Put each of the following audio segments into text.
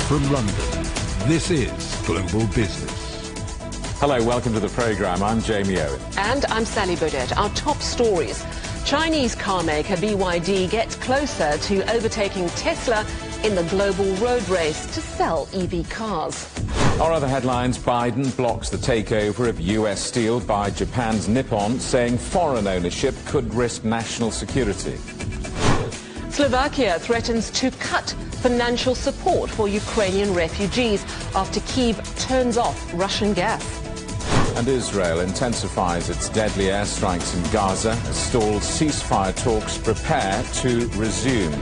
From London, this is Global Business. Hello, welcome to the programme. I'm Jamie Owen. And I'm Sally Burdett. Our top stories. Chinese car maker BYD gets closer to overtaking Tesla in the global road race to sell EV cars. Our other headlines: Biden blocks the takeover of US steel by Japan's Nippon, saying foreign ownership could risk national security. Slovakia threatens to cut financial support for Ukrainian refugees after Kyiv turns off Russian gas. And Israel intensifies its deadly airstrikes in Gaza as stalled ceasefire talks prepare to resume.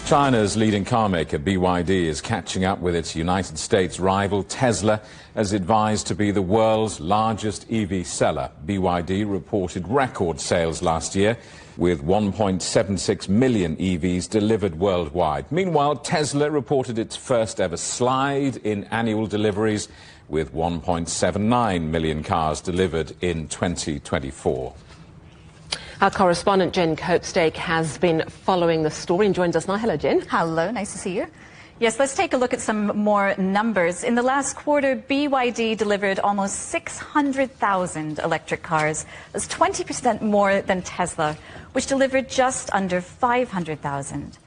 China's leading car maker BYD is catching up with its United States rival Tesla as advised to be the world's largest EV seller. BYD reported record sales last year with 1.76 million EVs delivered worldwide. Meanwhile, Tesla reported its first ever slide in annual deliveries with 1.79 million cars delivered in 2024. Our correspondent Jen Copestake has been following the story and joins us now. Hello, Jen. Hello, nice to see you. Yes, let's take a look at some more numbers. In the last quarter, BYD delivered almost 600,000 electric cars. That's 20% more than Tesla, which delivered just under 500,000.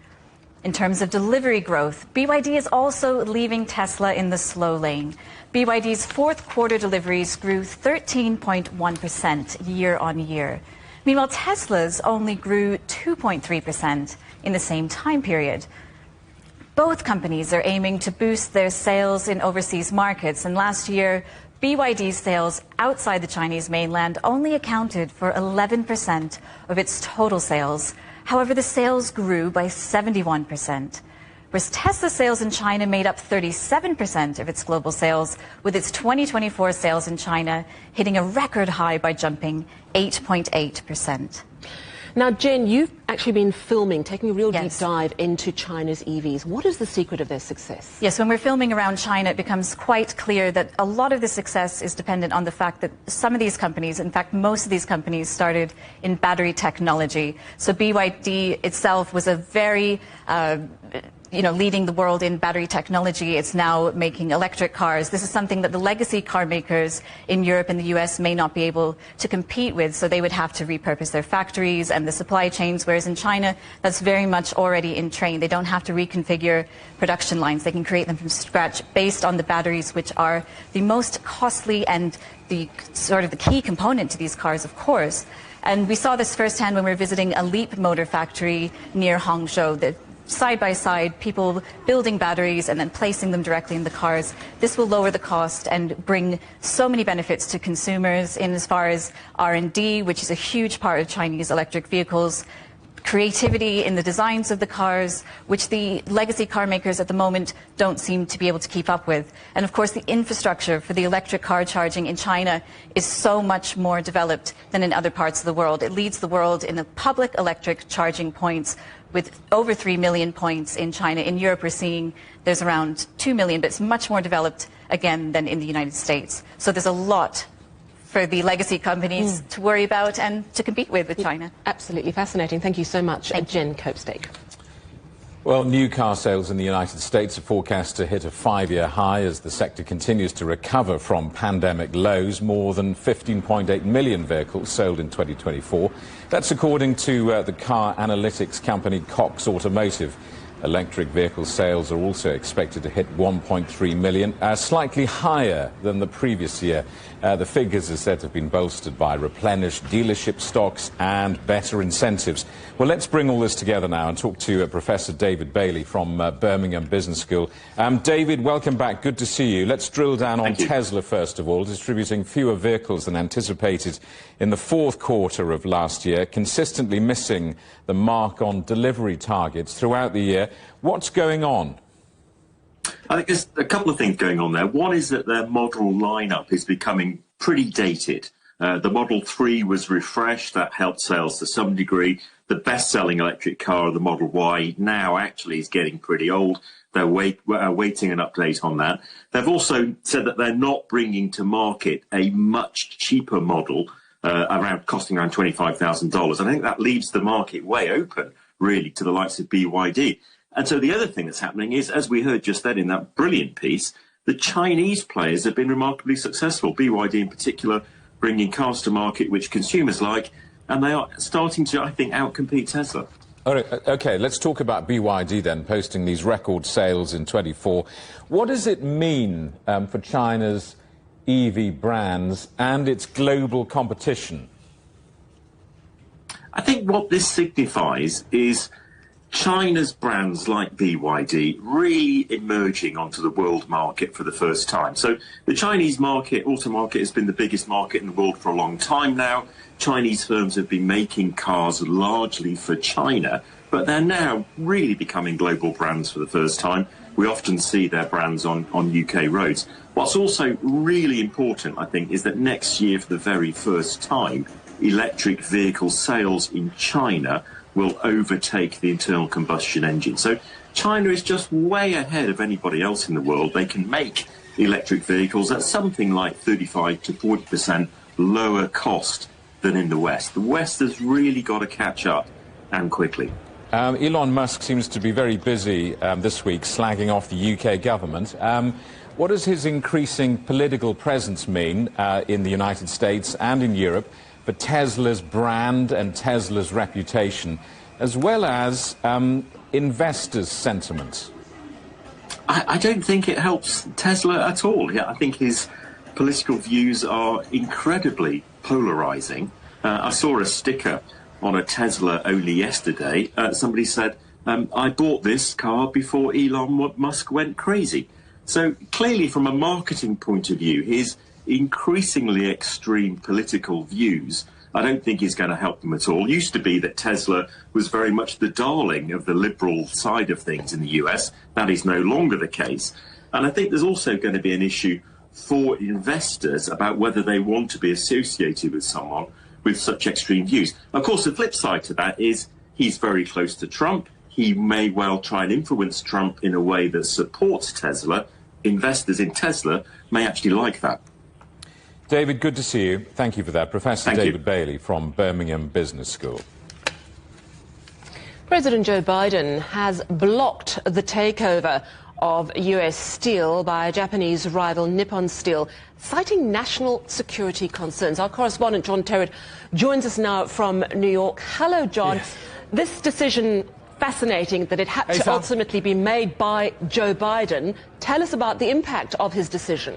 In terms of delivery growth, BYD is also leaving Tesla in the slow lane. BYD's fourth quarter deliveries grew 13.1% year on year. Meanwhile, Tesla's only grew 2.3% in the same time period. Both companies are aiming to boost their sales in overseas markets, and last year, BYD's sales outside the Chinese mainland only accounted for 11% of its total sales. However, the sales grew by 71%. Whereas Tesla sales in China made up 37% of its global sales, with its 2024 sales in China hitting a record high by jumping 8.8%. Now, Jen, you've actually been filming, taking a real deep dive into China's EVs. What is the secret of their success? Yes, when we're filming around China, it becomes quite clear that a lot of the success is dependent on the fact that some of these companies, in fact, most of these companies started in battery technology. So BYD itself was a very leading the world in battery technology. It's now making electric cars. This is something that the legacy car makers in Europe and the US may not be able to compete with, so they would have to repurpose their factories and the supply chains, whereas in China, that's very much already in train. They don't have to reconfigure production lines. They can create them from scratch based on the batteries, which are the most costly and the sort of the key component to these cars, of course. And we saw this firsthand when we were visiting a Leap motor factory near Hangzhou. Side by side, people building batteries and then placing them directly in the cars. This will lower the cost and bring so many benefits to consumers in as far as R&D, which is a huge part of Chinese electric vehicles, creativity in the designs of the cars, which the legacy car makers at the moment don't seem to be able to keep up with. And of course, the infrastructure for the electric car charging in China is so much more developed than in other parts of the world. It leads the world in the public electric charging points, with over 3 million points in China. In Europe, we're seeing there's around 2 million, but it's much more developed, again, than in the United States. So there's a lot for the legacy companies to worry about and to compete with China. Absolutely fascinating. Thank you so much, Jen Copestake. Well, new car sales in the United States are forecast to hit a 5-year high as the sector continues to recover from pandemic lows. More than 15.8 million vehicles sold in 2024. That's according to the car analytics company Cox Automotive. Electric vehicle sales are also expected to hit 1.3 million, slightly higher than the previous year. The figures are said to have been bolstered by replenished dealership stocks and better incentives. Well, let's bring all this together now and talk to Professor David Bailey from Birmingham Business School. David, welcome back. Good to see you. Let's drill down on Tesla, first of all, distributing fewer vehicles than anticipated in the fourth quarter of last year, consistently missing the mark on delivery targets throughout the year. What's going on? I think there's a couple of things going on there. One is that their model lineup is becoming pretty dated. The Model 3 was refreshed. That helped sales to some degree. The best-selling electric car, the Model Y, now actually is getting pretty old. They're waiting an update on that. They've also said that they're not bringing to market a much cheaper model, costing around $25,000. I think that leaves the market way open, really, to the likes of BYD. And so the other thing that's happening is, as we heard just then in that brilliant piece, the Chinese players have been remarkably successful, BYD in particular, bringing cars to market which consumers like, and they are starting to, I think, outcompete Tesla. All right, OK, let's talk about BYD then, posting these record sales in 24. What does it mean for China's EV brands and its global competition? I think what this signifies is China's brands like BYD really emerging onto the world market for the first time. So the Chinese market, auto market, has been the biggest market in the world for a long time now. Chinese firms have been making cars largely for China, but they're now really becoming global brands for the first time. We often see their brands on UK roads. What's also really important, I think, is that next year, for the very first time, electric vehicle sales in China will overtake the internal combustion engine. So China is just way ahead of anybody else in the world. They can make electric vehicles at something like 35 to 40% lower cost than in the West. The West has really got to catch up, and quickly. Elon Musk seems to be very busy this week slagging off the UK government. What does his increasing political presence mean in the United States and in Europe for Tesla's brand and Tesla's reputation, as well as investors' sentiment? I don't think it helps Tesla at all. Yeah, I think his political views are incredibly polarizing. I saw a sticker on a Tesla only yesterday. Somebody said, I bought this car before Elon Musk went crazy. So clearly, from a marketing point of view, his increasingly extreme political views, I don't think is going to help them at all. It used to be that Tesla was very much the darling of the liberal side of things in the US. That is no longer the case. And I think there's also going to be an issue for investors about whether they want to be associated with someone with such extreme views. Of course, the flip side to that is he's very close to Trump. He may well try and influence Trump in a way that supports Tesla. Investors in Tesla may actually like that. David, good to see you. Thank you for that. Professor David Bailey from Birmingham Business School. President Joe Biden has blocked the takeover of US steel by Japanese rival Nippon Steel, citing national security concerns. Our correspondent John Terrett joins us now from New York. Hello, John. Yes. This decision, fascinating that it had to ultimately be made by Joe Biden. Tell us about the impact of his decision.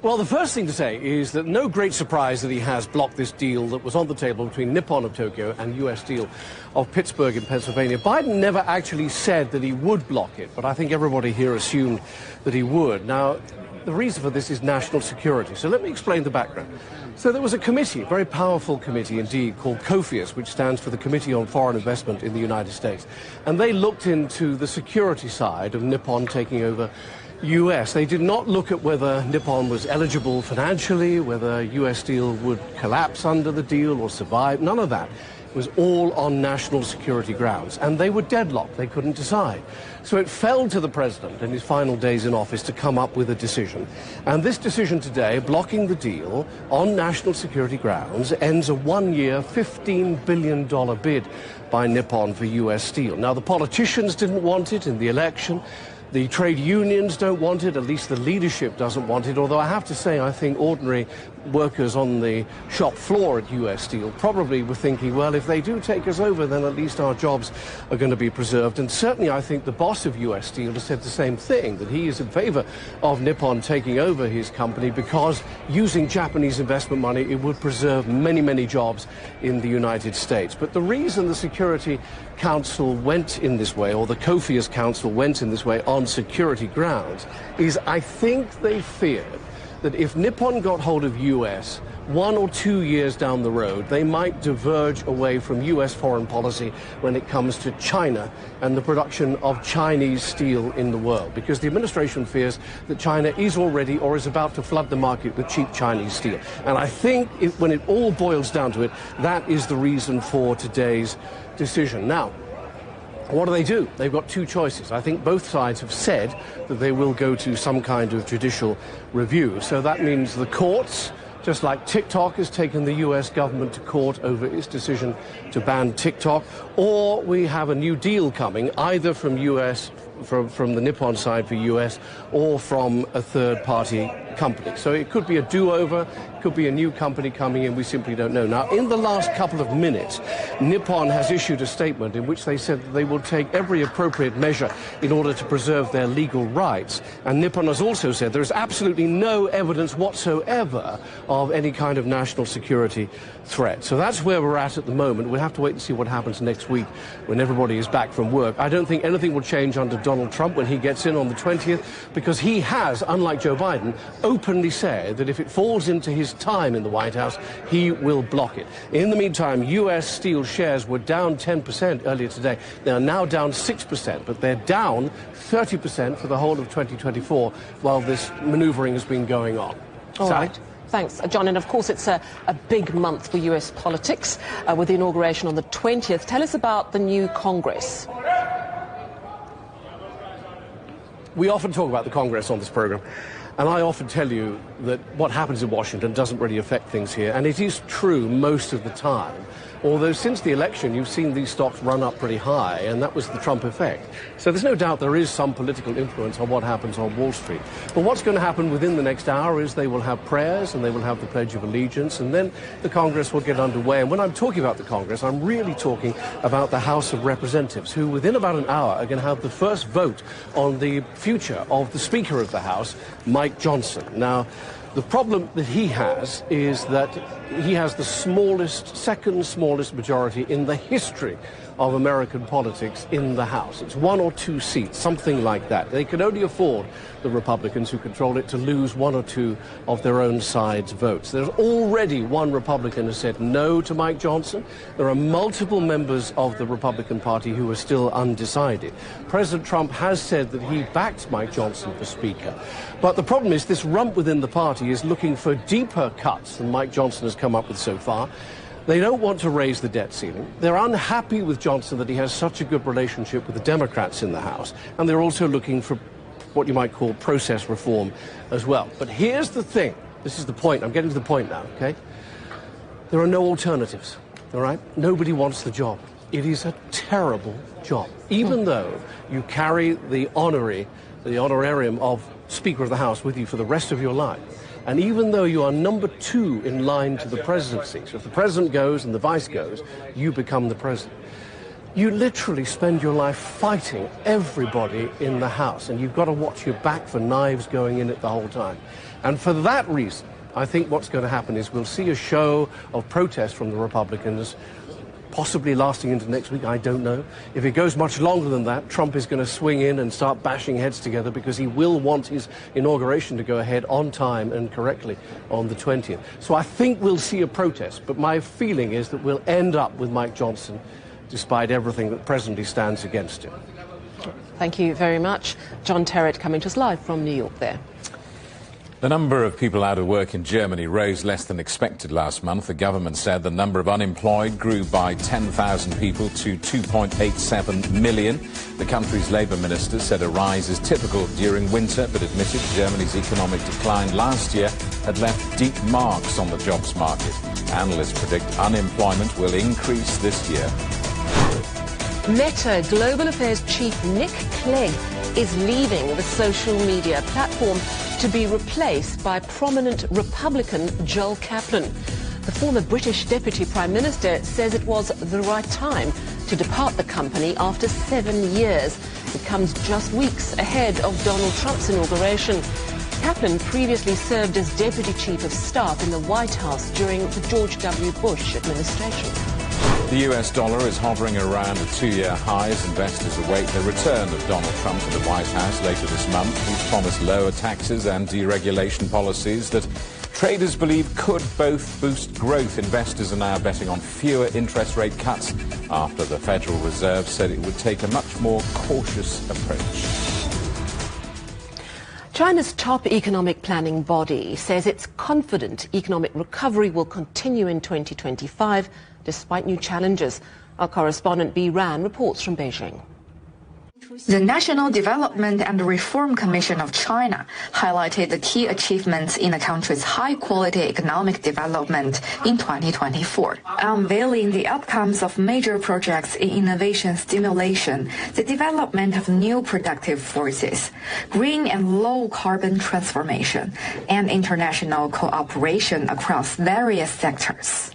Well, the first thing to say is that no great surprise that he has blocked this deal that was on the table between Nippon of Tokyo and US Steel of Pittsburgh in Pennsylvania. Biden never actually said that he would block it, but I think everybody here assumed that he would. Now, the reason for this is national security. So let me explain the background. So there was a committee, a very powerful committee indeed, called COFIUS, which stands for the Committee on Foreign Investment in the United States. And they looked into the security side of Nippon taking over US. They did not look at whether Nippon was eligible financially, whether US Steel would collapse under the deal or survive. None of that. It was all on national security grounds. And they were deadlocked. They couldn't decide. So it fell to the president in his final days in office to come up with a decision. And this decision today, blocking the deal on national security grounds, ends a one-year, $15 billion bid by Nippon for US Steel. Now, the politicians didn't want it in the election. The trade unions don't want it, at least the leadership doesn't want it, although I have to say I think ordinary workers on the shop floor at US Steel probably were thinking, well, if they do take us over, then at least our jobs are going to be preserved. And certainly I think the boss of US Steel has said the same thing, that he is in favor of Nippon taking over his company because using Japanese investment money, it would preserve many, many jobs in the United States. But the reason the Security Council went in this way, or the COFIUS Council went in this way on security grounds, is I think they feared that if Nippon got hold of US 1 or 2 years down the road, they might diverge away from US foreign policy when it comes to China and the production of Chinese steel in the world, because the administration fears that China is already or is about to flood the market with cheap Chinese steel. And I think when it all boils down to it, that is the reason for today's decision. Now, what do? They've got two choices. I think both sides have said that they will go to some kind of judicial review. So that means the courts, just like TikTok has taken the US government to court over its decision to ban TikTok, or we have a new deal coming, either from from the Nippon side for US, or from a third-party company. So it could be a do-over, could be a new company coming in, we simply don't know. Now, in the last couple of minutes, Nippon has issued a statement in which they said that they will take every appropriate measure in order to preserve their legal rights. And Nippon has also said there is absolutely no evidence whatsoever of any kind of national security threat. So that's where we're at the moment. We'll have to wait and see what happens next week when everybody is back from work. I don't think anything will change under Donald Trump when he gets in on the 20th, because he has, unlike Joe Biden, openly said that if it falls into his time in the White House, he will block it. In the meantime, US steel shares were down 10% earlier today. They are now down 6%, but they're down 30% for the whole of 2024 while this maneuvering has been going on. All right. Thanks, John. And of course, it's a big month for US politics with the inauguration on the 20th. Tell us about the new Congress. We often talk about the Congress on this program, and I often tell you that what happens in Washington doesn't really affect things here, and it is true most of the time. Although since the election, you've seen these stocks run up pretty high, and that was the Trump effect. So there's no doubt there is some political influence on what happens on Wall Street. But what's going to happen within the next hour is they will have prayers, and they will have the Pledge of Allegiance, and then the Congress will get underway. And when I'm talking about the Congress, I'm really talking about the House of Representatives, who within about an hour are going to have the first vote on the future of the Speaker of the House, Mike Johnson. Now, the problem that he has is that he has the second smallest majority in the history of American politics in the House. It's 1 or 2 seats, something like that. They can only afford, the Republicans who control it, to lose 1 or 2 of their own side's votes. There's already one Republican who said no to Mike Johnson. There are multiple members of the Republican Party who are still undecided. President Trump has said that he backed Mike Johnson for Speaker. But the problem is this rump within the party is looking for deeper cuts than Mike Johnson has come up with so far. They don't want to raise the debt ceiling. They're unhappy with Johnson that he has such a good relationship with the Democrats in the House. And they're also looking for what you might call process reform as well. But here's the thing. This is the point. I'm getting to the point now, okay? There are no alternatives, all right? Nobody wants the job. It is a terrible job. Even though you carry the honorarium of Speaker of the House with you for the rest of your life, and even though you are number 2 in line to the presidency, so if the president goes and the vice goes, you become the president. You literally spend your life fighting everybody in the House, and you've got to watch your back for knives going in it the whole time. And for that reason, I think what's going to happen is we'll see a show of protest from the Republicans, possibly lasting into next week, I don't know. If it goes much longer than that, Trump is going to swing in and start bashing heads together, because he will want his inauguration to go ahead on time and correctly on the 20th. So I think we'll see a protest, but my feeling is that we'll end up with Mike Johnson, despite everything that presently stands against him. Thank you very much. John Terrett coming to us live from New York there. The number of people out of work in Germany rose less than expected last month. The government said the number of unemployed grew by 10,000 people to 2.87 million. The country's labour minister said a rise is typical during winter, but admitted Germany's economic decline last year had left deep marks on the jobs market. Analysts predict unemployment will increase this year. Meta Global Affairs Chief Nick Clegg is leaving the social media platform to be replaced by prominent Republican Joel Kaplan. The former British Deputy Prime Minister says it was the right time to depart the company after 7 years. It comes just weeks ahead of Donald Trump's inauguration. Kaplan previously served as Deputy Chief of Staff in the White House during the George W. Bush administration. The US dollar is hovering around a 2-year high as investors await the return of Donald Trump to the White House later this month. He's promised lower taxes and deregulation policies that traders believe could both boost growth. Investors are now betting on fewer interest rate cuts after the Federal Reserve said it would take a much more cautious approach. China's top economic planning body says it's confident economic recovery will continue in 2025 despite new challenges. Our correspondent B. Ran reports from Beijing. The National Development and Reform Commission of China highlighted the key achievements in the country's high-quality economic development in 2024, unveiling the outcomes of major projects in innovation stimulation, the development of new productive forces, green and low-carbon transformation, and international cooperation across various sectors.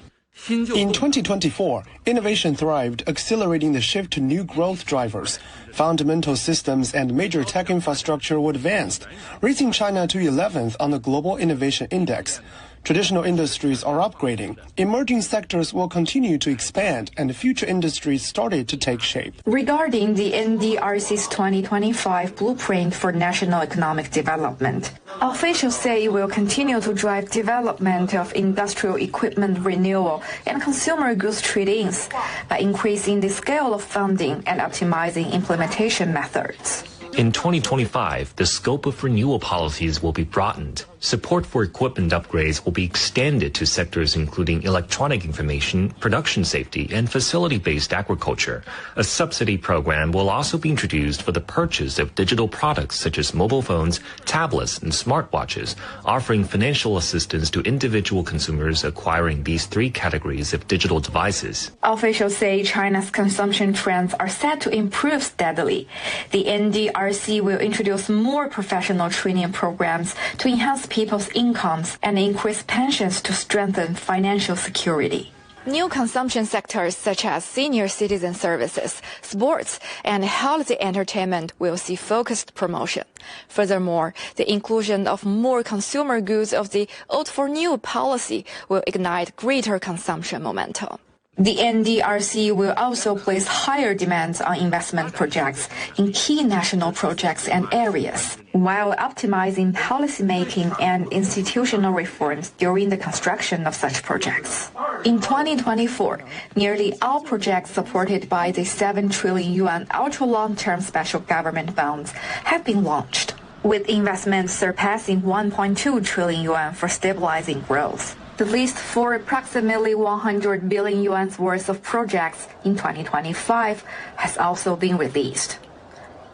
In 2024, innovation thrived, accelerating the shift to new growth drivers. Fundamental systems and major tech infrastructure were advanced, raising China to 11th on the Global Innovation Index. Traditional industries are upgrading. Emerging sectors will continue to expand, and future industries started to take shape. Regarding the NDRC's 2025 Blueprint for National Economic Development, officials say it will continue to drive development of industrial equipment renewal and consumer goods trade-ins by increasing the scale of funding and optimizing implementation methods. In 2025, the scope of renewal policies will be broadened. Support for equipment upgrades will be extended to sectors including electronic information, production safety, and facility-based agriculture. A subsidy program will also be introduced for the purchase of digital products such as mobile phones, tablets, and smartwatches, offering financial assistance to individual consumers acquiring these three categories of digital devices. Officials say China's consumption trends are set to improve steadily. The NDRC will introduce more professional training programs to enhance people's incomes and increase pensions to strengthen financial security. New consumption sectors such as senior citizen services, sports, and healthy entertainment will see focused promotion. Furthermore, the inclusion of more consumer goods of the Old for New policy will ignite greater consumption momentum. The NDRC will also place higher demands on investment projects in key national projects and areas, while optimizing policymaking and institutional reforms during the construction of such projects. In 2024, nearly all projects supported by the 7 trillion yuan ultra-long-term special government bonds have been launched, with investments surpassing 1.2 trillion yuan for stabilizing growth. The list for approximately 100 billion yuan's worth of projects in 2025 has also been released.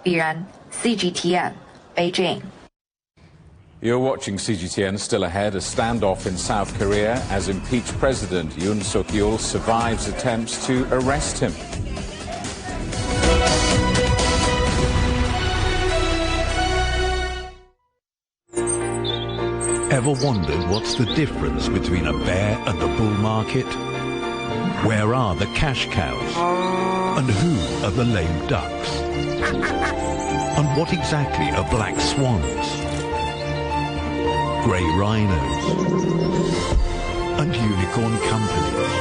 Biran, CGTN, Beijing. You're watching CGTN. Still ahead, a standoff in South Korea as impeached President Yoon Suk-yeol survives attempts to arrest him. Ever wondered what's the difference between a bear and a bull market? Where are the cash cows? And who are the lame ducks? And what exactly are black swans? Grey rhinos? And unicorn companies?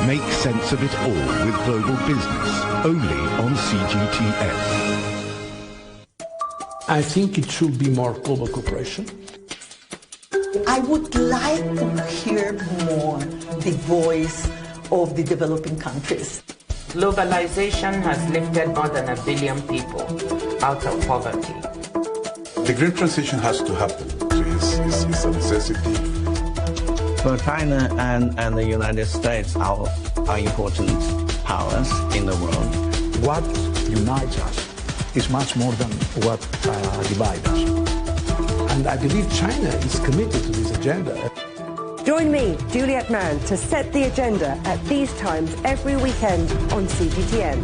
Make sense of it all with Global Business, only on CGTN. I think it should be more global cooperation. I would like to hear more the voice of the developing countries. Globalization has lifted more than 1 billion people out of poverty. The green transition has to happen. It's a necessity. Well, China and the United States are important powers in the world. What unites us is much more than what divides us. And I believe China is committed to this agenda. Join me, Juliet Mann, to set the agenda at these times every weekend on CGTN.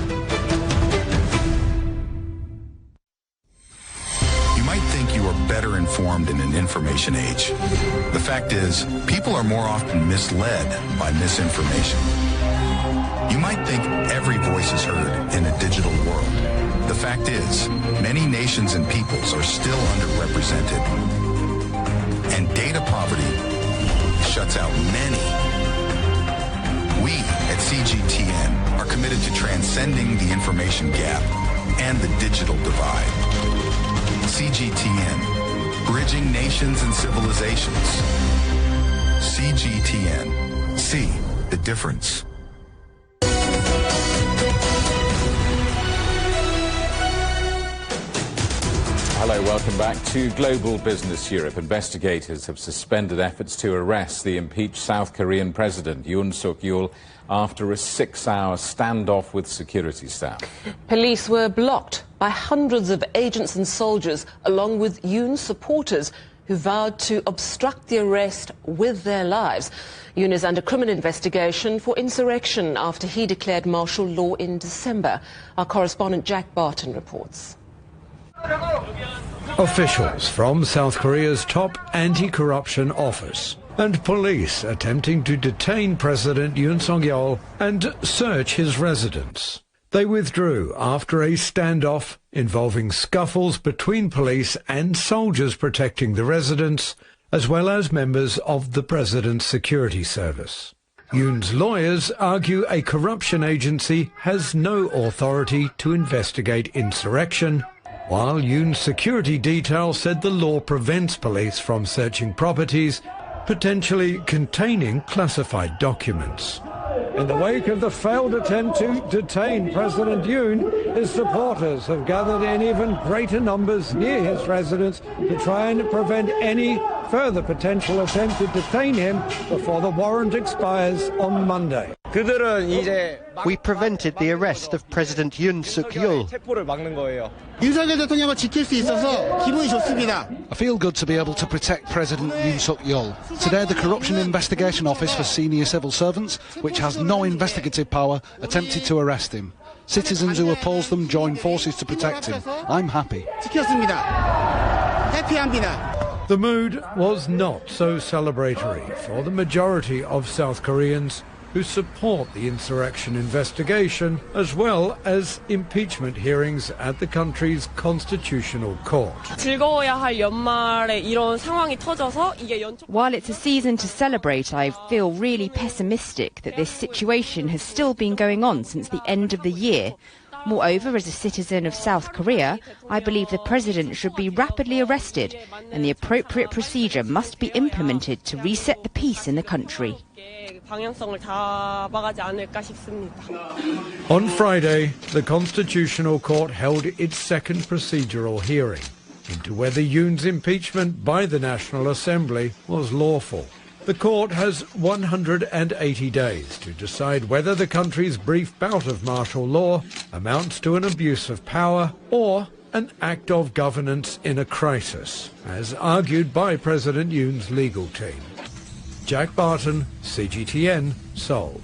You might think you are better informed in an information age. The fact is, people are more often misled by misinformation. You might think every voice is heard in a digital world. The fact is, many nations and peoples are still underrepresented. And data poverty shuts out many. We at CGTN are committed to transcending the information gap and the digital divide. CGTN, bridging nations and civilizations. CGTN, see the difference. Hello, welcome back to Global Business Europe. Investigators have suspended efforts to arrest the impeached South Korean President Yoon Suk-yeol after a 6-hour standoff with security staff. Police were blocked by hundreds of agents and soldiers, along with Yoon's supporters, who vowed to obstruct the arrest with their lives. Yoon is under criminal investigation for insurrection after he declared martial law in December. Our correspondent Jack Barton reports. Officials from South Korea's top anti-corruption office and police attempting to detain President Yoon Suk-yeol and search his residence. They withdrew after a standoff involving scuffles between police and soldiers protecting the residence, as well as members of the president's security service. Yoon's lawyers argue a corruption agency has no authority to investigate insurrection, while Yoon's security detail said the law prevents police from searching properties potentially containing classified documents. In the wake of the failed attempt to detain President Yoon, his supporters have gathered in even greater numbers near his residence to try and prevent any further potential attempt to detain him before the warrant expires on Monday. We prevented the arrest of President Yoon Suk-yeol. I feel good to be able to protect President Yoon Suk-yeol. Today, the Corruption Investigation Office for Senior Civil Servants, which has no investigative power, attempted to arrest him. Citizens who oppose them joined forces to protect him. I'm happy. The mood was not so celebratory for the majority of South Koreans who support the insurrection investigation, as well as impeachment hearings at the country's constitutional court. While it's a season to celebrate, I feel really pessimistic that this situation has still been going on since the end of the year. Moreover, as a citizen of South Korea, I believe the president should be rapidly arrested and the appropriate procedure must be implemented to reset the peace in the country. On Friday, the Constitutional Court held its second procedural hearing into whether Yoon's impeachment by the National Assembly was lawful. The court has 180 days to decide whether the country's brief bout of martial law amounts to an abuse of power or an act of governance in a crisis, as argued by President Yoon's legal team. Jack Barton, CGTN, Seoul.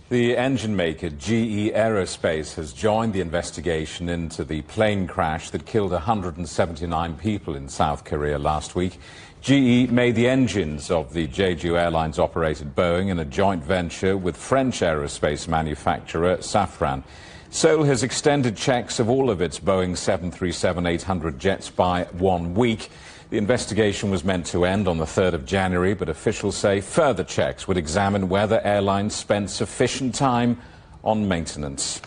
The engine maker GE Aerospace has joined the investigation into the plane crash that killed 179 people in South Korea last week. GE made the engines of the Jeju Airlines operated Boeing in a joint venture with French aerospace manufacturer Safran. Seoul has extended checks of all of its Boeing 737-800 jets by 1 week. The investigation was meant to end on the 3rd of January, but officials say further checks would examine whether airlines spent sufficient time on maintenance.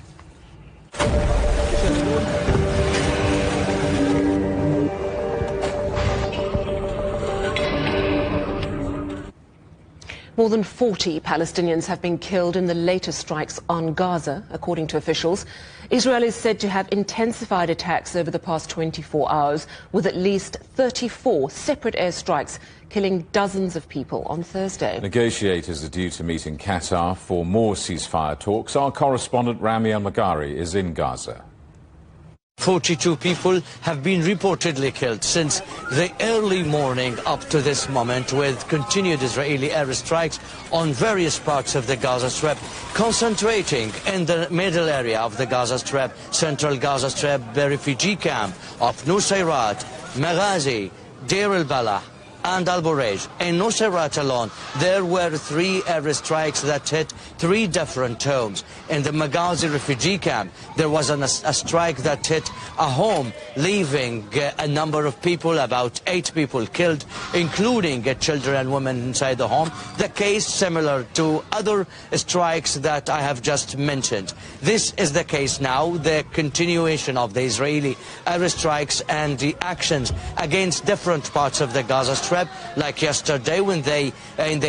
More than 40 Palestinians have been killed in the latest strikes on Gaza, according to officials. Israel is said to have intensified attacks over the past 24 hours, with at least 34 separate airstrikes killing dozens of people on Thursday. Negotiators are due to meet in Qatar for more ceasefire talks. Our correspondent Rami Al-Magari is in Gaza. 42 people have been reportedly killed since the early morning up to this moment, with continued Israeli airstrikes on various parts of the Gaza Strip, concentrating in the middle area of the Gaza Strip, central Gaza Strip, the refugee camp of Nusayrat, Maghazi, Deir al-Balah and Al-Burej. In Nusayrat alone, there were 3 airstrikes that hit 3 different homes. In the Maghazi refugee camp, there was a strike that hit a home, leaving a number of people, about 8 people killed, including children and women inside the home. The case similar to other strikes that I have just mentioned. This is the case now, the continuation of the Israeli airstrikes and the actions against different parts of the Gaza Strip Strip, like yesterday when they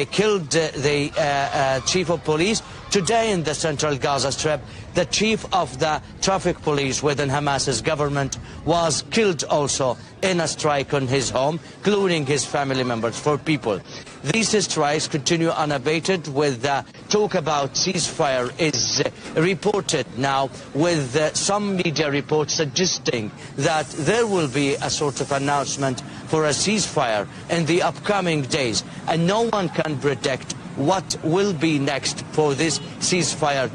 killed the chief of police. Today in the central Gaza Strip, the chief of the traffic police within Hamas's government was killed also in a strike on his home, including his family members, 4 people. These strikes continue unabated, with talk about ceasefire is reported now, with some media reports suggesting that there will be a sort of announcement for a ceasefire in the upcoming days, and no one can predict what will be next for these ceasefire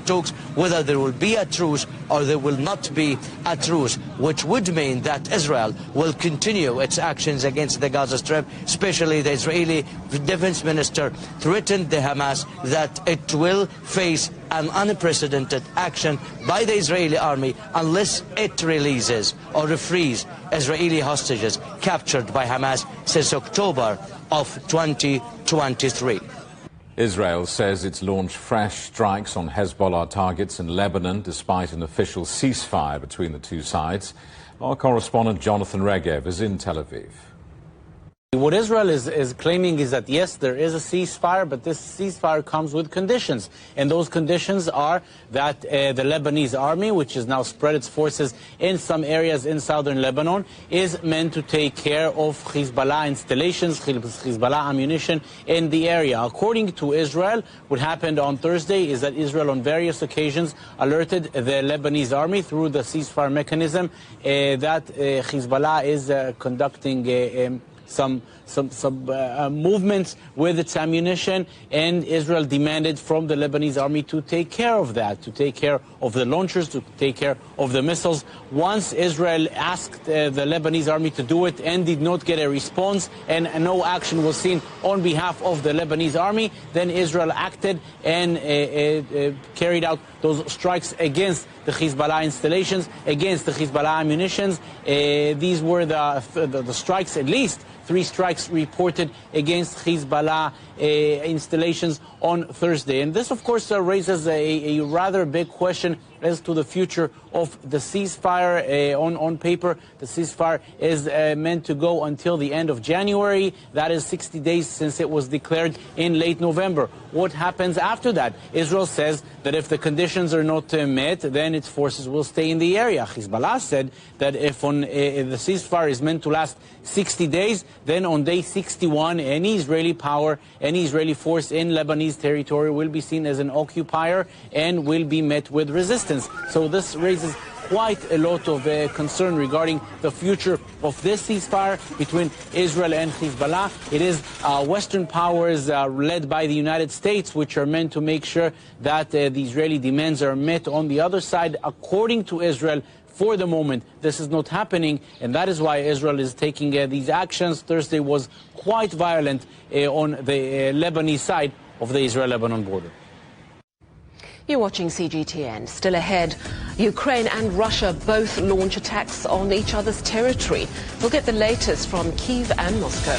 talks, whether there will be a truce or there will not be a truce, which would mean that Israel will continue its actions against the Gaza Strip. Especially the Israeli defense minister threatened the Hamas that it will face an unprecedented action by the Israeli army unless it releases or frees Israeli hostages captured by Hamas since October of 2023. Israel says it's launched fresh strikes on Hezbollah targets in Lebanon despite an official ceasefire between the two sides. Our correspondent Jonathan Regev is in Tel Aviv. What Israel is claiming is that, yes, there is a ceasefire, but this ceasefire comes with conditions. And those conditions are that the Lebanese army, which has now spread its forces in some areas in southern Lebanon, is meant to take care of Hezbollah installations, Hezbollah ammunition in the area. According to Israel, what happened on Thursday is that Israel on various occasions alerted the Lebanese army through the ceasefire mechanism that Hezbollah is conducting some movements with its ammunition, and Israel demanded from the Lebanese army to take care of that, to take care of the launchers, to take care of the missiles. Once Israel asked the Lebanese army to do it and did not get a response, and no action was seen on behalf of the Lebanese army, then Israel acted and carried out those strikes against the Hezbollah installations, against the Hezbollah ammunitions. These were the strikes, at least 3 strikes reported against Hezbollah installations on Thursday. And this, of course, raises a rather big question as to the future of the ceasefire. On paper, the ceasefire is meant to go until the end of January. That is 60 days since it was declared in late November. What happens after that? Israel says that if the conditions are not met, then its forces will stay in the area. Hezbollah said that if the ceasefire is meant to last 60 days, then on day 61, any Israeli power, any Israeli force in Lebanese territory will be seen as an occupier and will be met with resistance. So this raises quite a lot of concern regarding the future of this ceasefire between Israel and Hezbollah. It is Western powers led by the United States which are meant to make sure that the Israeli demands are met on the other side. According to Israel, for the moment, this is not happening, and that is why Israel is taking these actions. Thursday was quite violent on the Lebanese side of the Israel-Lebanon border. You're watching CGTN. Still ahead, Ukraine and Russia both launch attacks on each other's territory. We'll get the latest from Kyiv and Moscow.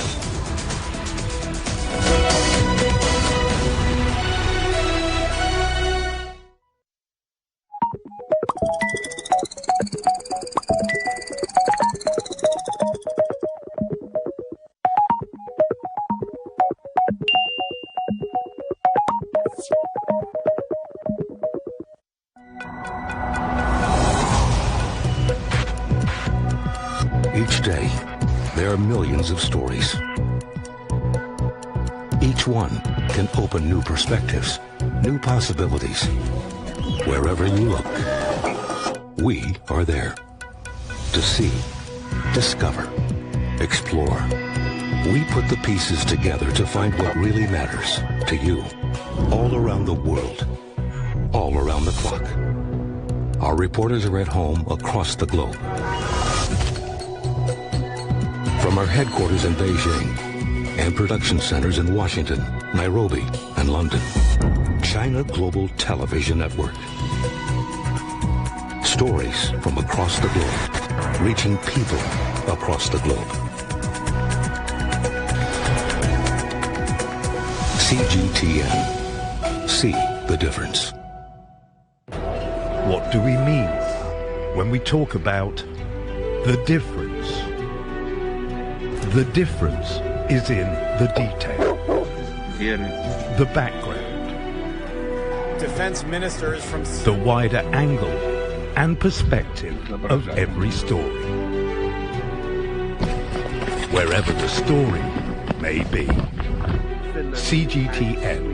Each day, there are millions of stories. Each one can open new perspectives, new possibilities. Wherever you look, we are there to see, discover, explore. We put the pieces together to find what really matters to you, all around the world, all around the clock. Our reporters are at home across the globe. From our headquarters in Beijing and production centers in Washington, Nairobi, and London, China Global Television Network. Stories from across the globe, reaching people across the globe. CGTN. See the difference. What do we mean when we talk about the difference? The difference is in the detail, the background, defense ministers from the wider angle and perspective of every story. Wherever the story may be. CGTN.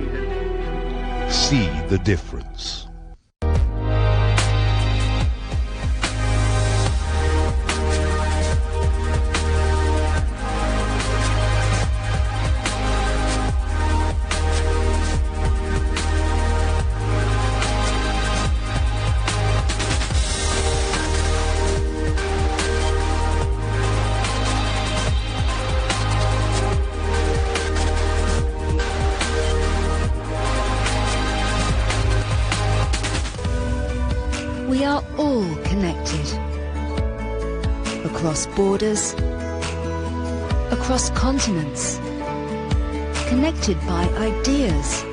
See the difference. We are all connected. Across borders, across continents, connected by ideas,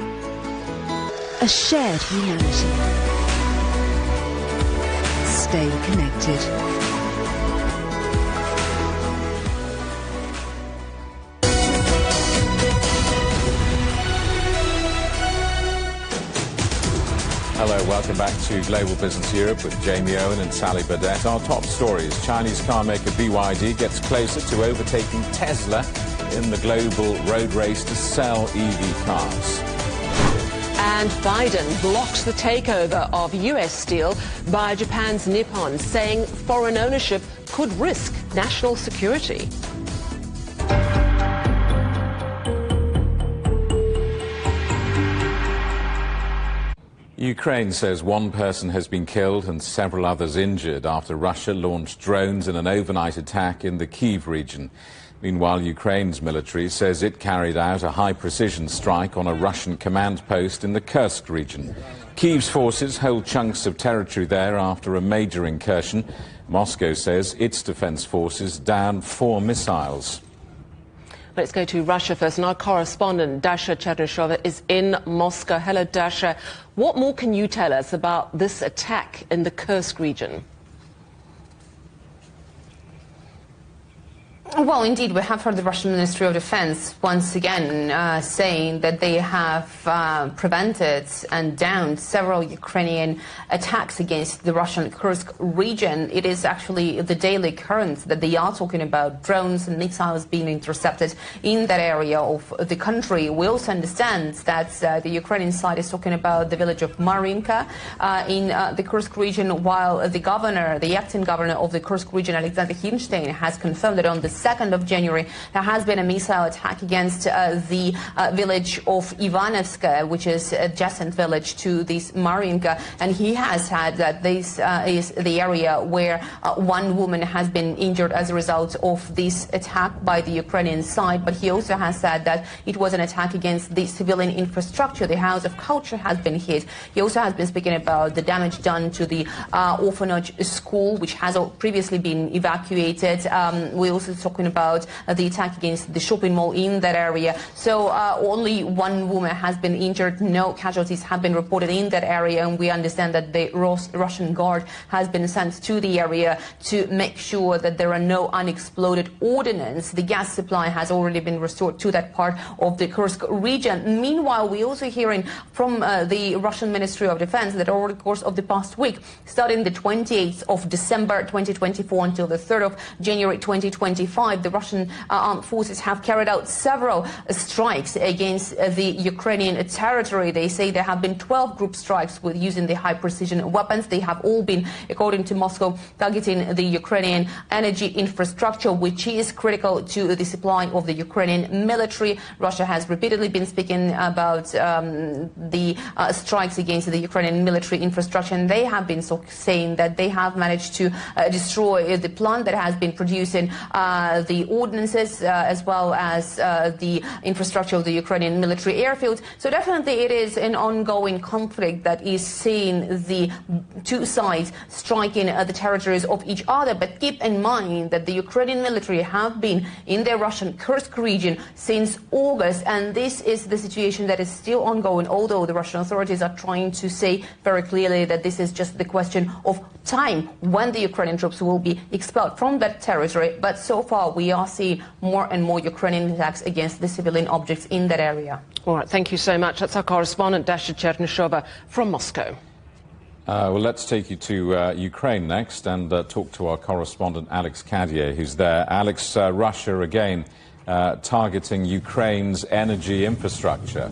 a shared humanity. Stay connected. Hello, welcome back to Global Business Europe with Jamie Owen and Sally Burdett. Our top stories: Chinese car maker BYD gets closer to overtaking Tesla in the global road race to sell EV cars. And Biden blocks the takeover of US steel by Japan's Nippon, saying foreign ownership could risk national security. Ukraine says one person has been killed and several others injured after Russia launched drones in an overnight attack in the Kyiv region. Meanwhile, Ukraine's military says it carried out a high-precision strike on a Russian command post in the Kursk region. Kyiv's forces hold chunks of territory there after a major incursion. Moscow says its defense forces downed 4 missiles. Let's go to Russia first, and our correspondent Dasha Chernyshova is in Moscow. Hello, Dasha. What more can you tell us about this attack in the Kursk region? Well, indeed, we have heard the Russian Ministry of Defense once again saying that they have prevented and downed several Ukrainian attacks against the Russian Kursk region. It is actually the daily occurrence that they are talking about drones and missiles being intercepted in that area of the country. We also understand that the Ukrainian side is talking about the village of Marinka in the Kursk region, while the acting governor of the Kursk region, Alexander Hinstein, has confirmed that on the 2nd of January, there has been a missile attack against the village of Ivanovska, which is an adjacent village to this Marinka. And he has said that this is the area where one woman has been injured as a result of this attack by the Ukrainian side. But he also has said that it was an attack against the civilian infrastructure. The House of Culture has been hit. He also has been speaking about the damage done to the orphanage school, which has previously been evacuated. We're also talking about the attack against the shopping mall in that area. So only one woman has been injured. No casualties have been reported in that area, and we understand that the Russian Guard has been sent to the area to make sure that there are no unexploded ordnance. The gas supply has already been restored to that part of the Kursk region. Meanwhile, we're also hearing from the Russian Ministry of Defense that over the course of the past week, starting the 28th of December 2024 until the 3rd of January 2025, the Russian armed forces have carried out several strikes against the Ukrainian territory. They say there have been 12 group strikes with using the high-precision weapons. They have all been, according to Moscow, targeting the Ukrainian energy infrastructure, which is critical to the supply of the Ukrainian military. Russia has repeatedly been speaking about the strikes against the Ukrainian military infrastructure, and they have been saying that they have managed to destroy the plant that has been producing the ordnances as well as the infrastructure of the Ukrainian military airfields. So definitely it is an ongoing conflict that is seeing the two sides striking the territories of each other. But keep in mind that the Ukrainian military have been in the Russian Kursk region since August, and this is the situation that is still ongoing, although the Russian authorities are trying to say very clearly that this is just the question of time when the Ukrainian troops will be expelled from that territory. But so far far, we are seeing more and more Ukrainian attacks against the civilian objects in that area. All right, thank you so much. That's our correspondent, Dasha Chernyshova from Moscow. Well, let's take you to Ukraine next and talk to our correspondent, Alex Cadier, who's there. Alex, Russia again targeting Ukraine's energy infrastructure.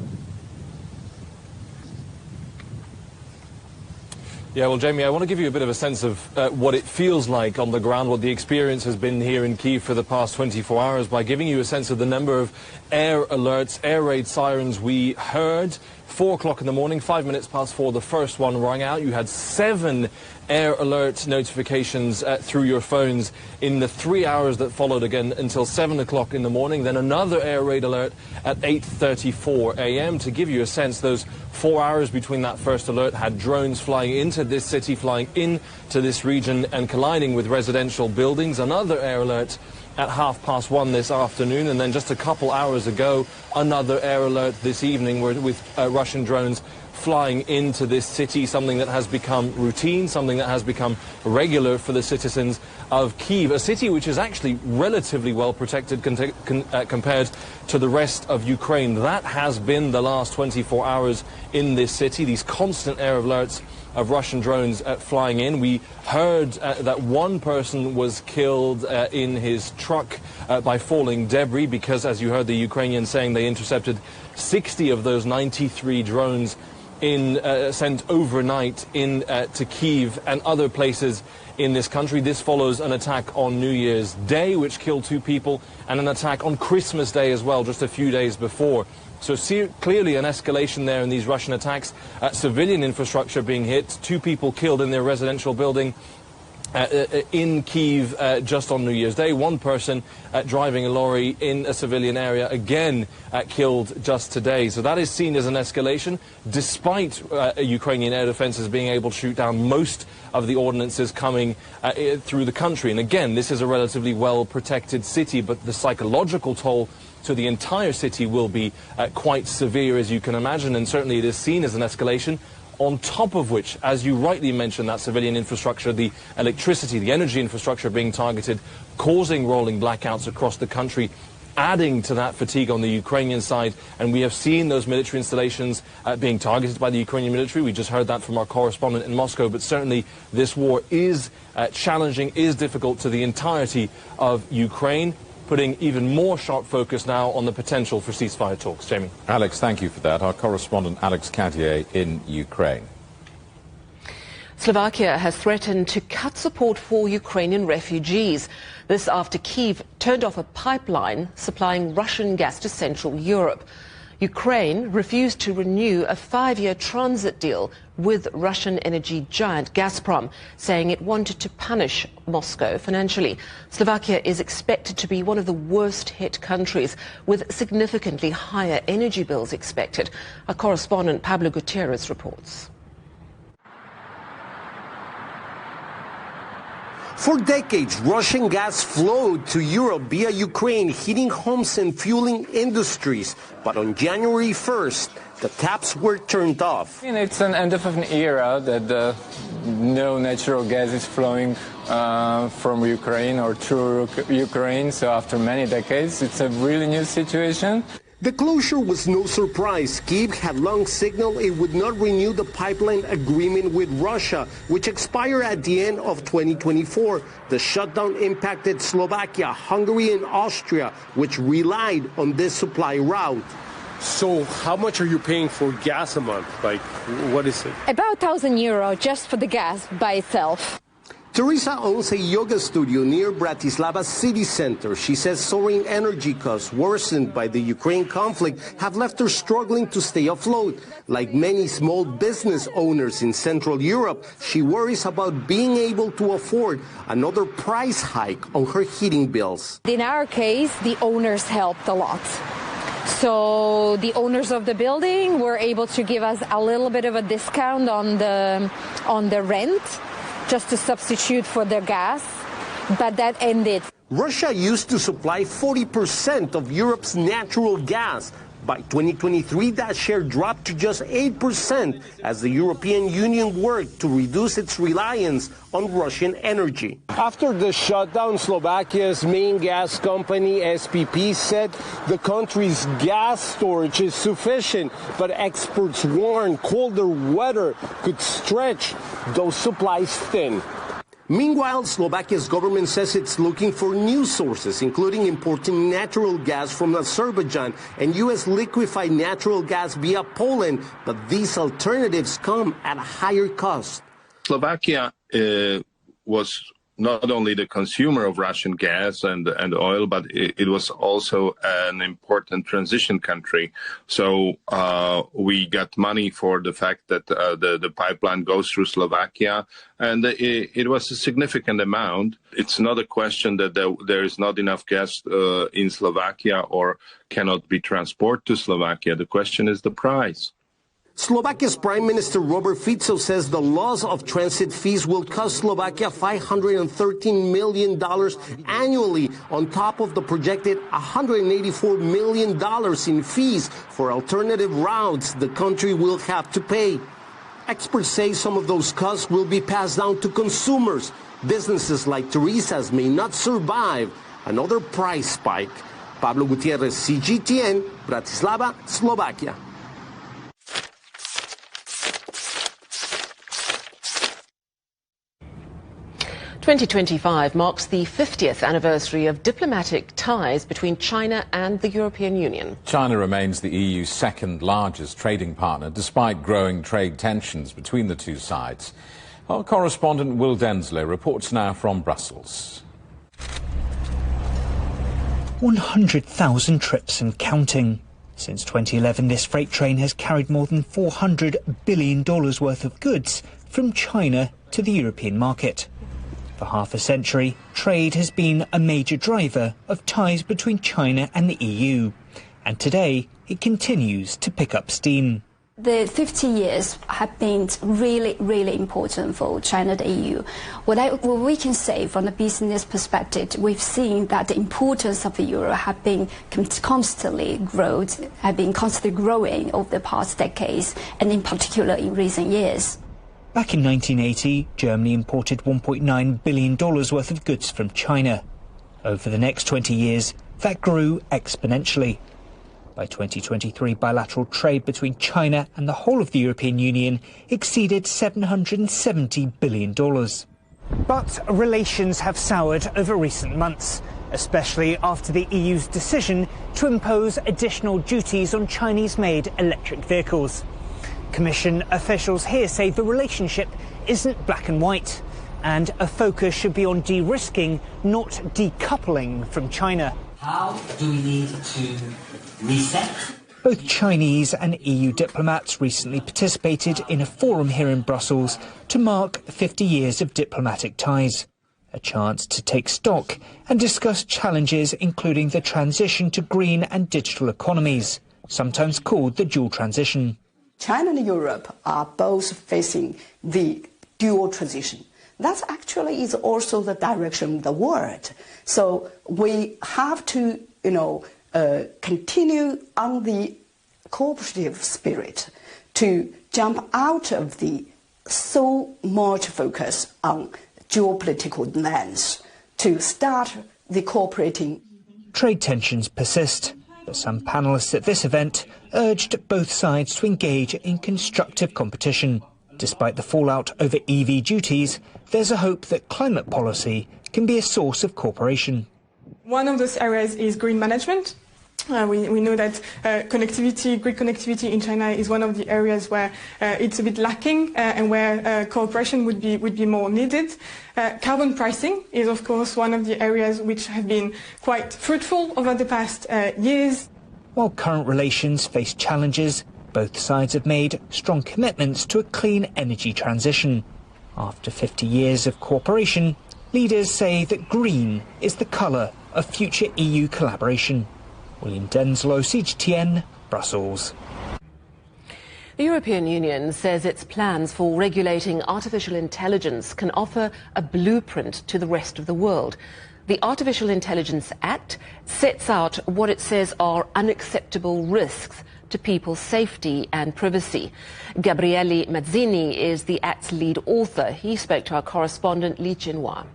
Yeah, well, Jamie, I want to give you a bit of a sense of what it feels like on the ground, what the experience has been here in Kyiv for the past 24 hours by giving you a sense of the number of air alerts, air raid sirens we heard. 4 o'clock in the morning, 5 minutes past 4, the first one rang out. You had 7 air alert notifications through your phones in the 3 hours that followed again until 7 o'clock in the morning. Then another air raid alert at 8:34 a.m. To give you a sense, those 4 hours between that first alert had drones flying into this city, flying into this region and colliding with residential buildings. Another air alert at 1:30 this afternoon, and then just a couple hours ago, another air alert this evening with Russian drones flying into this city, something that has become routine, something that has become regular for the citizens of Kyiv, a city which is actually relatively well protected compared to the rest of Ukraine. That has been the last 24 hours in this city, these constant air alerts of Russian drones flying in. We heard that one person was killed in his truck by falling debris because, as you heard the Ukrainians saying, they intercepted 60 of those 93 drones sent overnight to Kyiv and other places in this country. This follows an attack on New Year's Day, which killed 2 people, and an attack on Christmas Day as well, just a few days before. So clearly an escalation there in these Russian attacks. Civilian infrastructure being hit, 2 people killed in their residential building in Kyiv just on New Year's Day. 1 person driving a lorry in a civilian area, again killed just today. So that is seen as an escalation, despite Ukrainian air defenses being able to shoot down most of the ordnances coming through the country. And again, this is a relatively well-protected city, but the psychological toll to the entire city will be quite severe, as you can imagine, and certainly it is seen as an escalation. On top of which, as you rightly mentioned, that civilian infrastructure, the electricity, the energy infrastructure being targeted, causing rolling blackouts across the country, adding to that fatigue on the Ukrainian side. And we have seen those military installations being targeted by the Ukrainian military. We just heard that from our correspondent in Moscow. But certainly this war is challenging, is difficult to the entirety of Ukraine, putting even more sharp focus now on the potential for ceasefire talks. Jamie. Alex, thank you for that. Our correspondent Alex Cadier in Ukraine. Slovakia has threatened to cut support for Ukrainian refugees. This after Kyiv turned off a pipeline supplying Russian gas to Central Europe. Ukraine refused to renew a 5-year transit deal with Russian energy giant Gazprom, saying it wanted to punish Moscow financially. Slovakia is expected to be one of the worst hit countries, with significantly higher energy bills expected. Our correspondent Pablo Gutierrez reports. For decades, Russian gas flowed to Europe via Ukraine, heating homes and fueling industries. But on January 1st, the taps were turned off. It's an end of an era that no natural gas is flowing from Ukraine or through Ukraine. So after many decades, it's a really new situation. The closure was no surprise. Kyiv had long signaled it would not renew the pipeline agreement with Russia, which expired at the end of 2024. The shutdown impacted Slovakia, Hungary and Austria, which relied on this supply route. So how much are you paying for gas a month? Like, what is it? About €1,000 just for the gas by itself. Teresa owns a yoga studio near Bratislava's city center. She says soaring energy costs worsened by the Ukraine conflict have left her struggling to stay afloat. Like many small business owners in Central Europe, she worries about being able to afford another price hike on her heating bills. In our case, the owners helped a lot. So the owners of the building were able to give us a little bit of a discount on the rent, just to substitute for the gas, but that ended. Russia used to supply 40% of Europe's natural gas, By 2023, that share dropped to just 8% as the European Union worked to reduce its reliance on Russian energy. After the shutdown, Slovakia's main gas company, SPP, said the country's gas storage is sufficient, but experts warn colder weather could stretch those supplies thin. Meanwhile, Slovakia's government says it's looking for new sources, including importing natural gas from Azerbaijan and U.S. liquefied natural gas via Poland, but these alternatives come at a higher cost. Slovakia was not only the consumer of Russian gas and oil, but it was also an important transition country. So we got money for the fact that the pipeline goes through Slovakia, and it was a significant amount. It's not a question that there is not enough gas in Slovakia or cannot be transported to Slovakia. The question is the price. Slovakia's Prime Minister Robert Fico says the loss of transit fees will cost Slovakia $513 million annually, on top of the projected $184 million in fees for alternative routes the country will have to pay. Experts say some of those costs will be passed down to consumers. Businesses like Teresa's may not survive another price spike. Pablo Gutierrez, CGTN, Bratislava, Slovakia. "2025 marks the 50th anniversary of diplomatic ties between China and the European Union. China remains the EU's second largest trading partner, despite growing trade tensions between the two sides. Our correspondent Will Denslow reports now from Brussels. 100,000 trips and counting. Since 2011, this freight train has carried more than $400 billion worth of goods from China to the European market. For half a century, trade has been a major driver of ties between China and the EU. And today, it continues to pick up steam. The 50 years have been really, really important for China and the EU. What we can say from the business perspective, we've seen that the importance of the euro have been constantly growing over the past decades, and in particular in recent years. Back in 1980, Germany imported $1.9 billion worth of goods from China. Over the next 20 years, that grew exponentially. By 2023, bilateral trade between China and the whole of the European Union exceeded $770 billion. But relations have soured over recent months, especially after the EU's decision to impose additional duties on Chinese-made electric vehicles. Commission officials here say the relationship isn't black and white, and a focus should be on de-risking, not decoupling from China. How do we need to reset? Both Chinese and EU diplomats recently participated in a forum here in Brussels to mark 50 years of diplomatic ties. A chance to take stock and discuss challenges including the transition to green and digital economies, sometimes called the dual transition. China and Europe are both facing the dual transition. That actually is also the direction of the world. So we have to, continue on the cooperative spirit to jump out of the so much focus on geopolitical lens to start the cooperating. Trade tensions persist, but some panellists at this event urged both sides to engage in constructive competition. Despite the fallout over EV duties, there's a hope that climate policy can be a source of cooperation. One of those areas is green management. We know that grid connectivity in China is one of the areas where it's a bit lacking and where cooperation would be more needed. Carbon pricing is, of course, one of the areas which have been quite fruitful over the past years. While current relations face challenges, both sides have made strong commitments to a clean energy transition. After 50 years of cooperation, leaders say that green is the colour of future EU collaboration. William Denslow, CGTN, Brussels. The European Union says its plans for regulating artificial intelligence can offer a blueprint to the rest of the world. The Artificial Intelligence Act sets out what it says are unacceptable risks to people's safety and privacy. Gabriele Mazzini is the Act's lead author. He spoke to our correspondent Li Jinhua.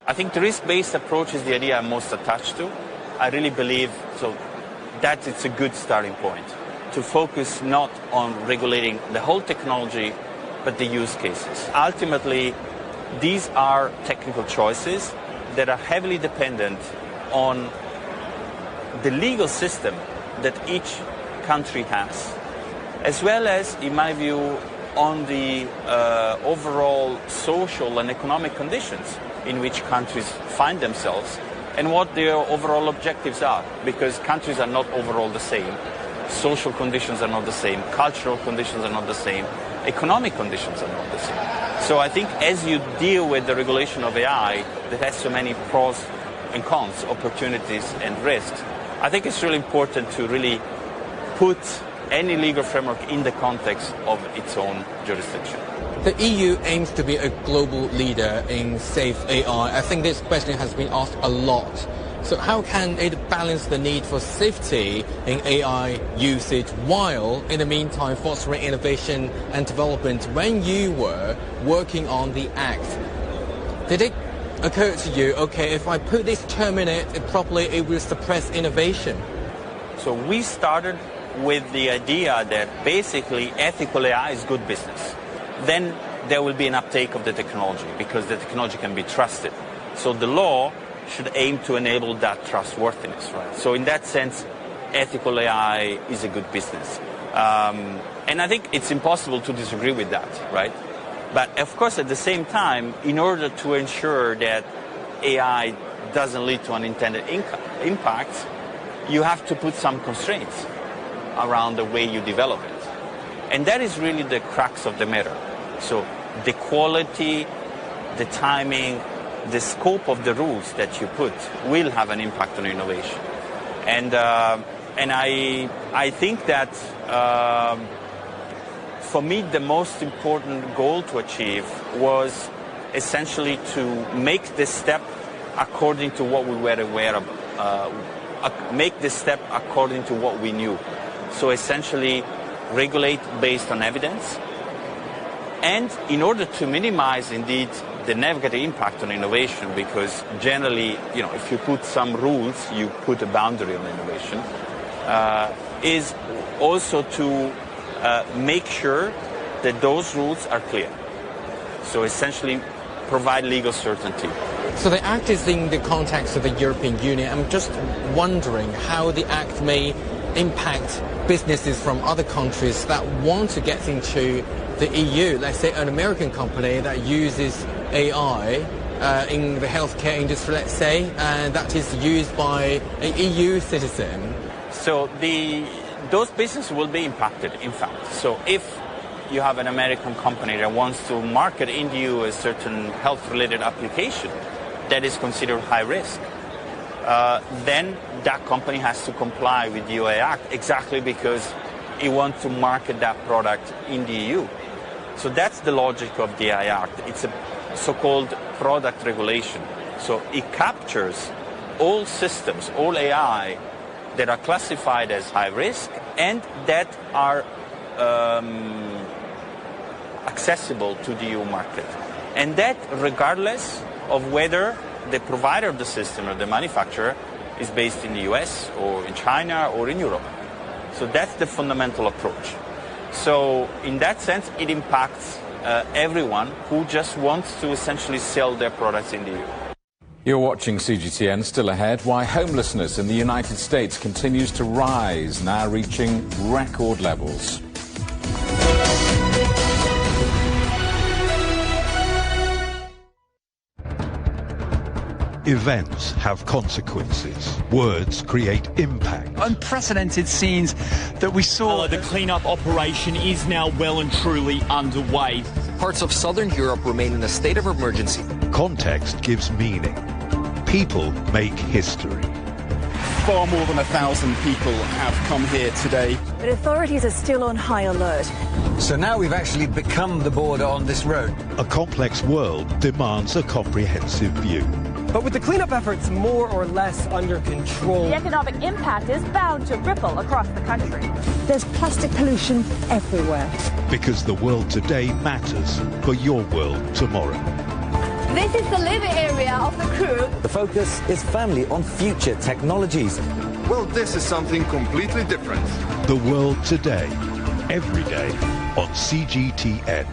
I think the risk-based approach is the idea I'm most attached to. I really believe that it's a good starting point to focus not on regulating the whole technology, but the use cases. Ultimately, these are technical choices that are heavily dependent on the legal system that each country has, as well as, in my view, on the overall social and economic conditions in which countries find themselves and what their overall objectives are, because countries are not overall the same, social conditions are not the same, cultural conditions are not the same, economic conditions are not the same. So I think as you deal with the regulation of AI that has so many pros and cons, opportunities and risks, I think it's really important to really put any legal framework in the context of its own jurisdiction. The EU aims to be a global leader in safe AI. I think this question has been asked a lot. So how can it balance the need for safety in AI usage while, in the meantime, fostering innovation and development? When you were working on the Act, did it occur to you, okay, if I put this term in it properly, it will suppress innovation? So we started with the idea that basically ethical AI is good business. Then there will be an uptake of the technology because the technology can be trusted. So the law should aim to enable that trustworthiness, right? So in that sense, ethical AI is a good business. And I think it's impossible to disagree with that, right? But of course, at the same time, in order to ensure that AI doesn't lead to unintended impacts, you have to put some constraints around the way you develop it. And that is really the crux of the matter. So the quality, the timing, the scope of the rules that you put will have an impact on innovation. And I think that for me the most important goal to achieve was essentially to make this step according to what we were aware of, make this step according to what we knew. So essentially regulate based on evidence, and in order to minimize indeed the negative impact on innovation, because generally, if you put some rules, you put a boundary on innovation, is also to make sure that those rules are clear. So essentially provide legal certainty. So the Act is in the context of the European Union. I'm just wondering how the Act may impact businesses from other countries that want to get into the EU. Let's say an American company that uses AI in the healthcare industry, let's say, and that is used by an EU citizen. So those businesses will be impacted, in fact. So if you have an American company that wants to market in the EU a certain health-related application that is considered high risk, then that company has to comply with the AI Act exactly because it wants to market that product in the EU. So that's the logic of the AI Act. It's a so-called product regulation. So it captures all systems, all AI that are classified as high risk and that are accessible to the EU market. And that regardless of whether the provider of the system or the manufacturer is based in the US or in China or in Europe. So that's the fundamental approach. So in that sense, it impacts everyone who just wants to essentially sell their products in the EU. You're watching CGTN. Still ahead, why homelessness in the United States continues to rise, now reaching record levels. Events have consequences. Words create impact. Unprecedented scenes that we saw. The cleanup operation is now well and truly underway. Parts of southern Europe remain in a state of emergency. Context gives meaning. People make history. Far more than 1,000 people have come here today. But authorities are still on high alert. So now we've actually become the border on this road. A complex world demands a comprehensive view. But with the cleanup efforts more or less under control, The economic impact is bound to ripple across the country. There's plastic pollution everywhere. Because the world today matters for your world tomorrow. This is the living area of the crew. The focus is firmly on future technologies. Well, this is something completely different. The world today, every day on CGTN.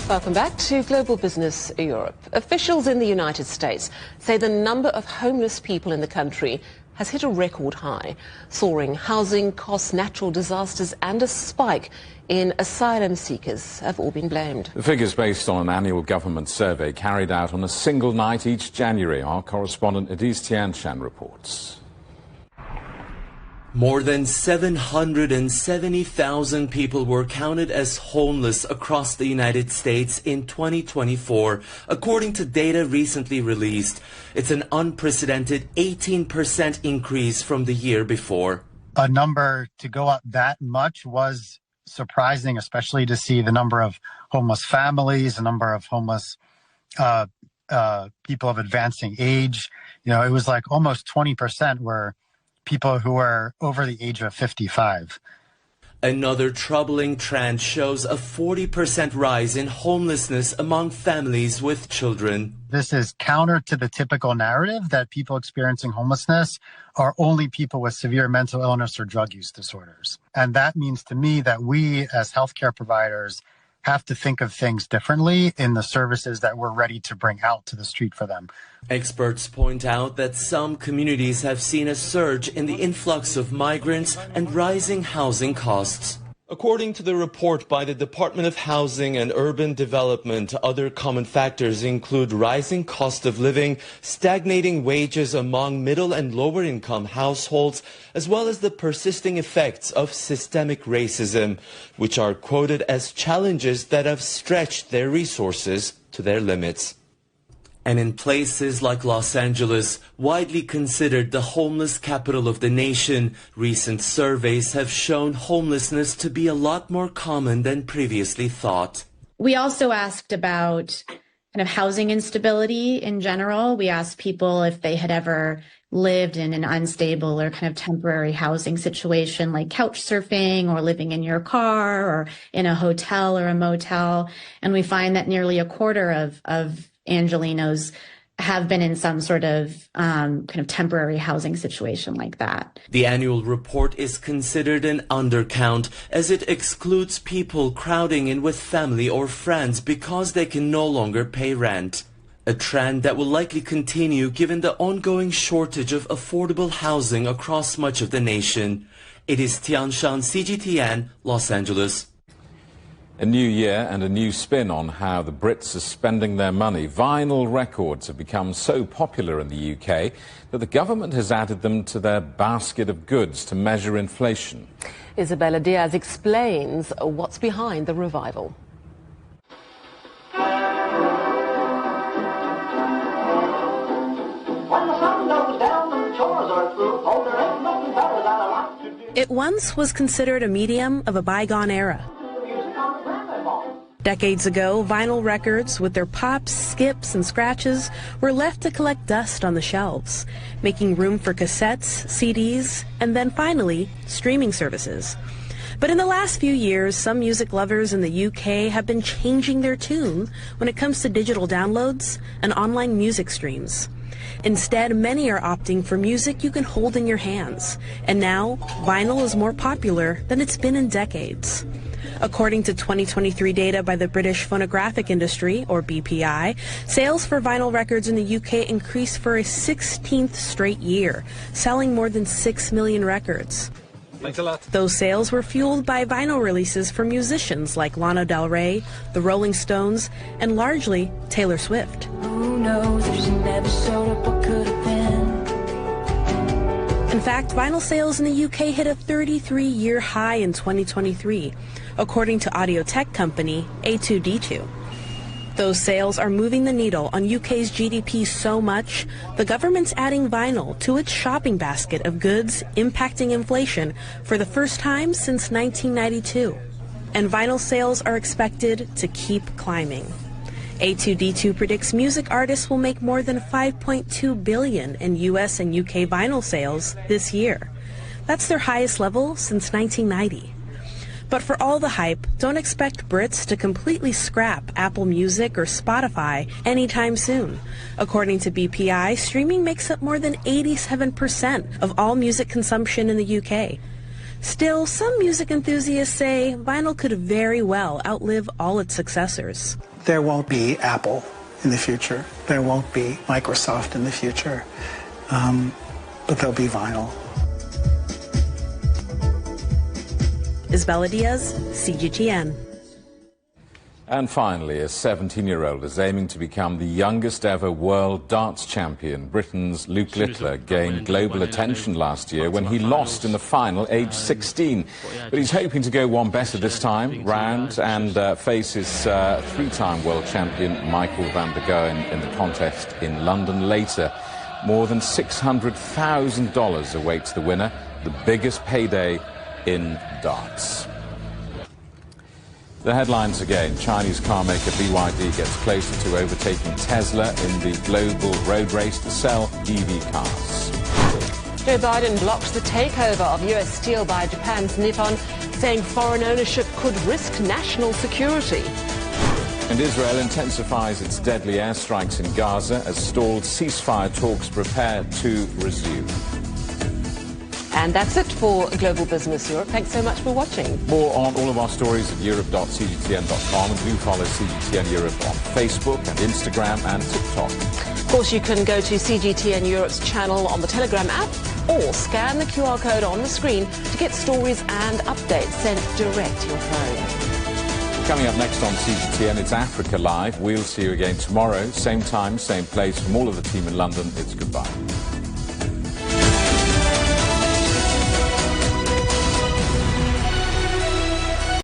Welcome back to Global Business Europe. Officials in the United States say the number of homeless people in the country has hit a record high. Soaring housing costs, natural disasters and a spike in asylum seekers have all been blamed. The figures based on an annual government survey carried out on a single night each January. Our correspondent Edith Tianshan reports. More than 770,000 people were counted as homeless across the United States in 2024, according to data recently released. It's an unprecedented 18% increase from the year before. A number to go up that much was surprising, especially to see the number of homeless families, the number of homeless people of advancing age. You know, it was like almost 20% were people who are over the age of 55. Another troubling trend shows a 40% rise in homelessness among families with children. This is counter to the typical narrative that people experiencing homelessness are only people with severe mental illness or drug use disorders. And that means to me that we as healthcare providers have to think of things differently in the services that we're ready to bring out to the street for them. Experts point out that some communities have seen a surge in the influx of migrants and rising housing costs. According to the report by the Department of Housing and Urban Development, other common factors include rising cost of living, stagnating wages among middle and lower income households, as well as the persisting effects of systemic racism, which are quoted as challenges that have stretched their resources to their limits. And in places like Los Angeles, widely considered the homeless capital of the nation, recent surveys have shown homelessness to be a lot more common than previously thought. We also asked about kind of housing instability in general. We asked people if they had ever lived in an unstable or kind of temporary housing situation like couch surfing or living in your car or in a hotel or a motel. And we find that nearly a quarter of Angelenos have been in some sort of kind of temporary housing situation like that. The annual report is considered an undercount as it excludes people crowding in with family or friends because they can no longer pay rent. A trend that will likely continue given the ongoing shortage of affordable housing across much of the nation. It is Tianshan, CGTN, Los Angeles. A new year and a new spin on how the Brits are spending their money. Vinyl records have become so popular in the UK that the government has added them to their basket of goods to measure inflation. Isabella Diaz explains what's behind the revival. It once was considered a medium of a bygone era. Decades ago, vinyl records, with their pops, skips, and scratches, were left to collect dust on the shelves, making room for cassettes, CDs, and then finally, streaming services. But in the last few years, some music lovers in the UK have been changing their tune when it comes to digital downloads and online music streams. Instead, many are opting for music you can hold in your hands, and now vinyl is more popular than it's been in decades. According to 2023 data by the British Phonographic Industry, or BPI, sales for vinyl records in the UK increased for a 16th straight year, selling more than 6 million records. Thanks a lot. Those sales were fueled by vinyl releases from musicians like Lana Del Rey, the Rolling Stones, and largely Taylor Swift. Who knows if she never showed up what could have been? In fact, vinyl sales in the UK hit a 33-year high in 2023, according to audio tech company A2D2. Those sales are moving the needle on UK's GDP so much, the government's adding vinyl to its shopping basket of goods impacting inflation for the first time since 1992. And vinyl sales are expected to keep climbing. A2D2 predicts music artists will make more than $5.2 billion in US and UK vinyl sales this year. That's their highest level since 1990. But for all the hype, don't expect Brits to completely scrap Apple Music or Spotify anytime soon. According to BPI, streaming makes up more than 87% of all music consumption in the UK. Still, some music enthusiasts say vinyl could very well outlive all its successors. There won't be Apple in the future. There won't be Microsoft in the future. But there'll be vinyl. Isabella Diaz, CGTN. And finally, a 17-year-old is aiming to become the youngest ever world darts champion. Britain's Luke Littler gained global attention last year when he lost in the final, aged 16. But he's hoping to go one better this time round and face his three-time world champion Michael van der Goen in the contest in London later. More than $600,000 awaits the winner, the biggest payday in darts. The headlines again. Chinese car maker BYD gets closer to overtaking Tesla in the global road race to sell EV cars. Joe Biden blocked the takeover of US steel by Japan's Nippon, saying foreign ownership could risk national security. And Israel intensifies its deadly airstrikes in Gaza as stalled ceasefire talks prepare to resume. And that's it for Global Business Europe. Thanks so much for watching. More on all of our stories at europe.cgtn.com, and do follow CGTN Europe on Facebook and Instagram and TikTok. Of course, you can go to CGTN Europe's channel on the Telegram app or scan the QR code on the screen to get stories and updates sent direct to your phone. Coming up next on CGTN, it's Africa Live. We'll see you again tomorrow, same time, same place. From all of the team in London, it's goodbye.